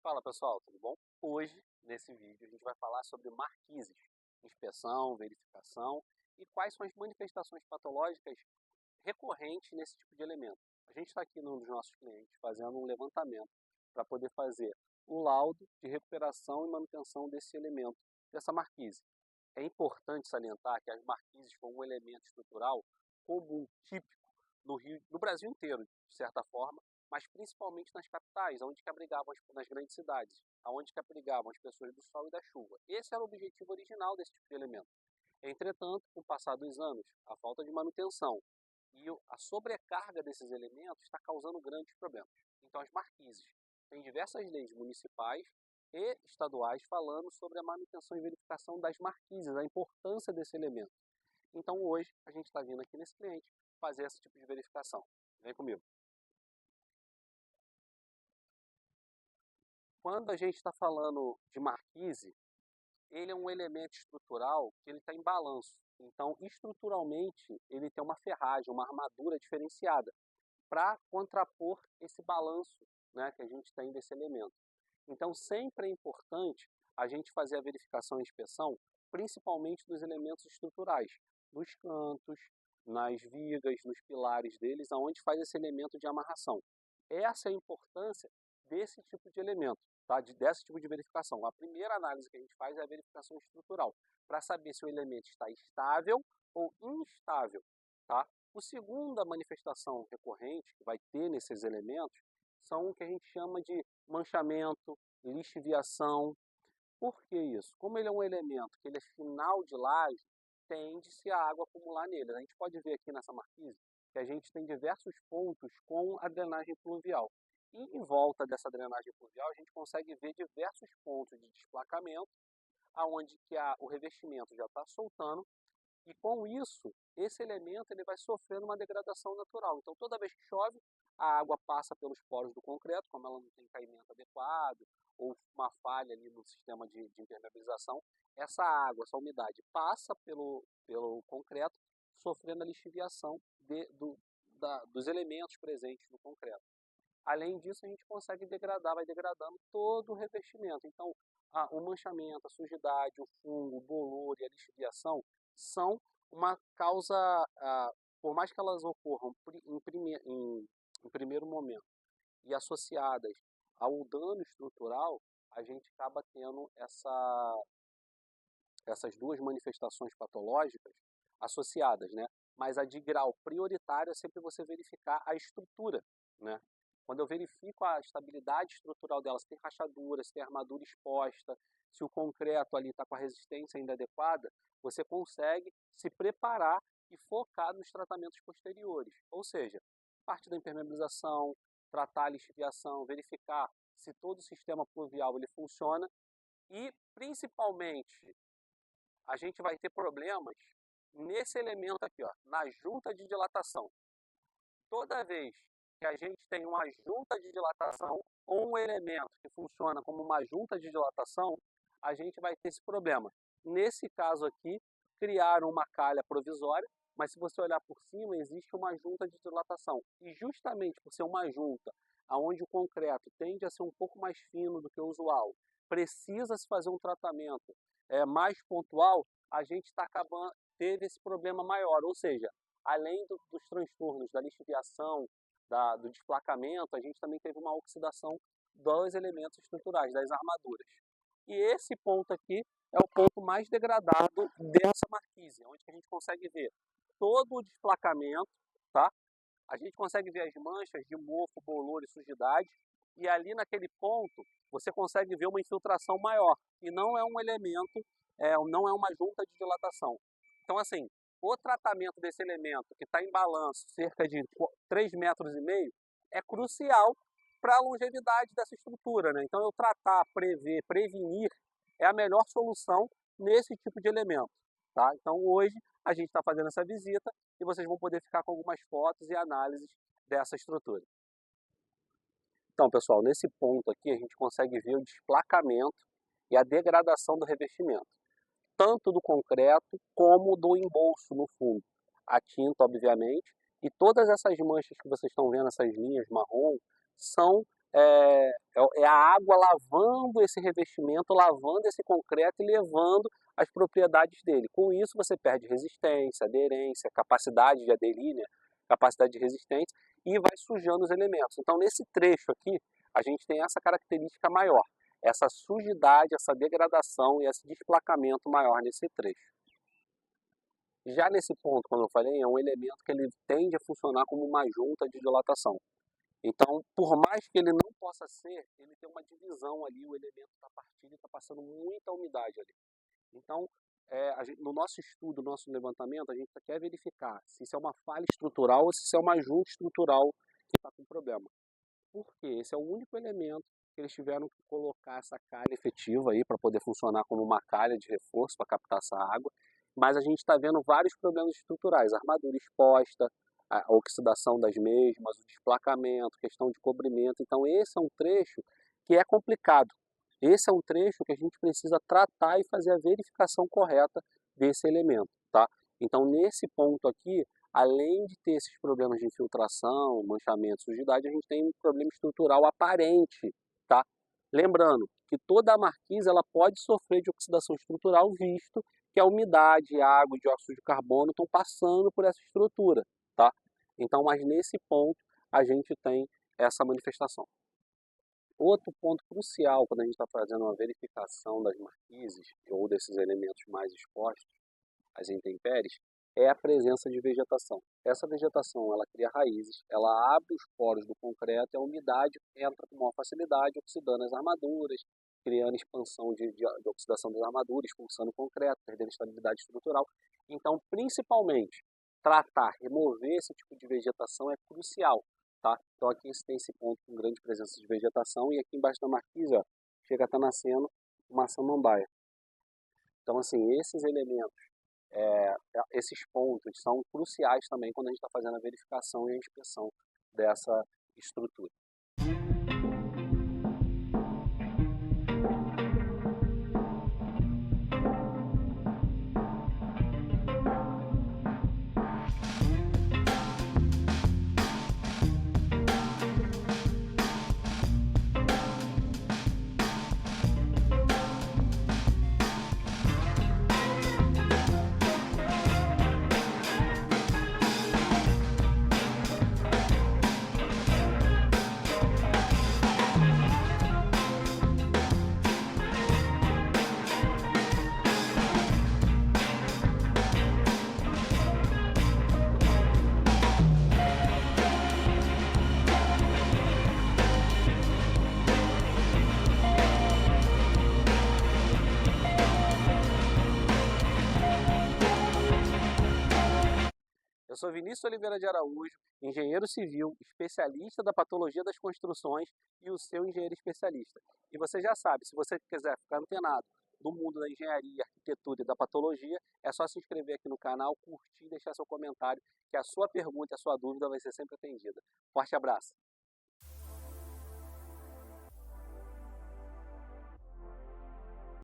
Fala pessoal, tudo bom? Hoje, nesse vídeo, a gente vai falar sobre marquises, inspeção, verificação e quais são as manifestações patológicas recorrentes nesse tipo de elemento. A gente está aqui num dos nossos clientes fazendo um levantamento para poder fazer o laudo de recuperação e manutenção desse elemento, dessa marquise. É importante salientar que as marquises foram um elemento estrutural comum, típico, no Brasil inteiro, de certa forma, mas principalmente nas capitais, onde que abrigavam nas grandes cidades, onde que abrigavam as pessoas do sol e da chuva. Esse era o objetivo original desse tipo de elemento. Entretanto, com o passar dos anos, a falta de manutenção e a sobrecarga desses elementos está causando grandes problemas. Então, as marquises têm diversas leis municipais e estaduais falando sobre a manutenção e verificação das marquises, a importância desse elemento. Então, hoje, a gente está vindo aqui nesse cliente fazer esse tipo de verificação. Vem comigo. Quando a gente está falando de marquise, ele é um elemento estrutural que ele está em balanço. Então, estruturalmente, ele tem uma ferragem, uma armadura diferenciada para contrapor esse balanço, né, que a gente tem desse elemento. Então, sempre é importante a gente fazer a verificação e inspeção, principalmente dos elementos estruturais, nos cantos, nas vigas, nos pilares deles, aonde faz esse elemento de amarração. Essa é a importância desse tipo de elemento. Tá? Desse tipo de verificação. A primeira análise que a gente faz é a verificação estrutural, para saber se o elemento está estável ou instável. Tá? A segunda manifestação recorrente que vai ter nesses elementos são o que a gente chama de manchamento, lixiviação. Por que isso? Como ele é um elemento que ele é final de laje, tende-se a água acumular nele. A gente pode ver aqui nessa marquise que a gente tem diversos pontos com a drenagem pluvial. E em volta dessa drenagem pluvial a gente consegue ver diversos pontos de desplacamento, aonde que o revestimento já está soltando, e com isso, esse elemento ele vai sofrendo uma degradação natural. Então toda vez que chove, a água passa pelos poros do concreto, como ela não tem caimento adequado, ou uma falha ali no sistema de impermeabilização, essa água, essa umidade passa pelo concreto, sofrendo a lixiviação dos elementos presentes no concreto. Além disso, a gente consegue degradar, vai degradando todo o revestimento. Então, o manchamento, a sujidade, o fungo, o bolor e a lixiviação são uma causa, por mais que elas ocorram em primeiro momento e associadas ao dano estrutural, a gente acaba tendo essas duas manifestações patológicas associadas, né? Mas a de grau prioritário é sempre você verificar a estrutura, né? Quando eu verifico a estabilidade estrutural dela, se tem rachadura, se tem armadura exposta, se o concreto ali está com a resistência ainda adequada, você consegue se preparar e focar nos tratamentos posteriores. Ou seja, parte da impermeabilização, tratar a lixiviação, verificar se todo o sistema pluvial ele funciona e, principalmente, a gente vai ter problemas nesse elemento aqui, ó, na junta de dilatação. Toda vez que a gente tem uma junta de dilatação ou um elemento que funciona como uma junta de dilatação, a gente vai ter esse problema. Nesse caso aqui, criaram uma calha provisória, mas se você olhar por cima, existe uma junta de dilatação. E justamente por ser uma junta onde o concreto tende a ser um pouco mais fino do que o usual, precisa-se fazer um tratamento mais pontual, a gente teve esse problema maior. Ou seja, além dos transtornos da lixiviação, do desplacamento, a gente também teve uma oxidação dos elementos estruturais, das armaduras. E esse ponto aqui é o ponto mais degradado dessa marquise, onde a gente consegue ver todo o desplacamento, tá? A gente consegue ver as manchas de mofo, bolor e sujidade, e ali naquele ponto você consegue ver uma infiltração maior, e não é um elemento, não é uma junta de dilatação. Então assim, o tratamento desse elemento, que está em balanço, cerca de 3,5 metros, é crucial para a longevidade dessa estrutura, né? Então, eu tratar, prever, prevenir é a melhor solução nesse tipo de elemento. Tá? Então, hoje, a gente está fazendo essa visita e vocês vão poder ficar com algumas fotos e análises dessa estrutura. Então, pessoal, nesse ponto aqui, a gente consegue ver o desplacamento e a degradação do revestimento, tanto do concreto como do embolso no fundo. A tinta, obviamente, e todas essas manchas que vocês estão vendo, essas linhas marrom, são É a água lavando esse revestimento, lavando esse concreto e levando as propriedades dele. Com isso você perde resistência, aderência, capacidade de aderir, né? Capacidade de resistência, e vai sujando os elementos. Então nesse trecho aqui, a gente tem essa característica maior, essa sujidade, essa degradação e esse desplacamento maior nesse trecho. Já nesse ponto, como eu falei, é um elemento que ele tende a funcionar como uma junta de dilatação. Então, por mais que ele não possa ser, ele tem uma divisão ali, o elemento está partindo e está passando muita umidade ali. Então, no nosso estudo, no nosso levantamento, a gente quer verificar se isso é uma falha estrutural ou se isso é uma junta estrutural que está com problema. Por quê? Esse é o único elemento que eles tiveram que colocar essa calha efetiva aí para poder funcionar como uma calha de reforço para captar essa água. Mas a gente está vendo vários problemas estruturais, a armadura exposta, a oxidação das mesmas, o desplacamento, questão de cobrimento. Então esse é um trecho que é complicado. Esse é um trecho que a gente precisa tratar e fazer a verificação correta desse elemento, tá? Então nesse ponto aqui, além de ter esses problemas de infiltração, manchamento, sujidade, a gente tem um problema estrutural aparente, tá? Lembrando que toda a marquise ela pode sofrer de oxidação estrutural, visto que a umidade, água e dióxido de carbono estão passando por essa estrutura, tá? Então, mas nesse ponto a gente tem essa manifestação. Outro ponto crucial quando a gente está fazendo uma verificação das marquises ou desses elementos mais expostos às intempéries é a presença de vegetação. Essa vegetação ela cria raízes, ela abre os poros do concreto e a umidade entra com maior facilidade, oxidando as armaduras, criando expansão de oxidação das armaduras, expulsando o concreto, perdendo estabilidade estrutural. Então, principalmente, tratar, remover esse tipo de vegetação é crucial. Tá? Então aqui tem esse ponto com grande presença de vegetação e aqui embaixo da marquise, ó, chega a estar nascendo uma samambaia. Então assim, esses elementos, esses pontos são cruciais também quando a gente está fazendo a verificação e a inspeção dessa estrutura. Eu sou Vinícius Oliveira de Araújo, engenheiro civil, especialista da patologia das construções e o seu engenheiro especialista. E você já sabe, se você quiser ficar antenado do mundo da engenharia, arquitetura e da patologia, é só se inscrever aqui no canal, curtir e deixar seu comentário, que a sua pergunta e a sua dúvida vai ser sempre atendida. Forte abraço!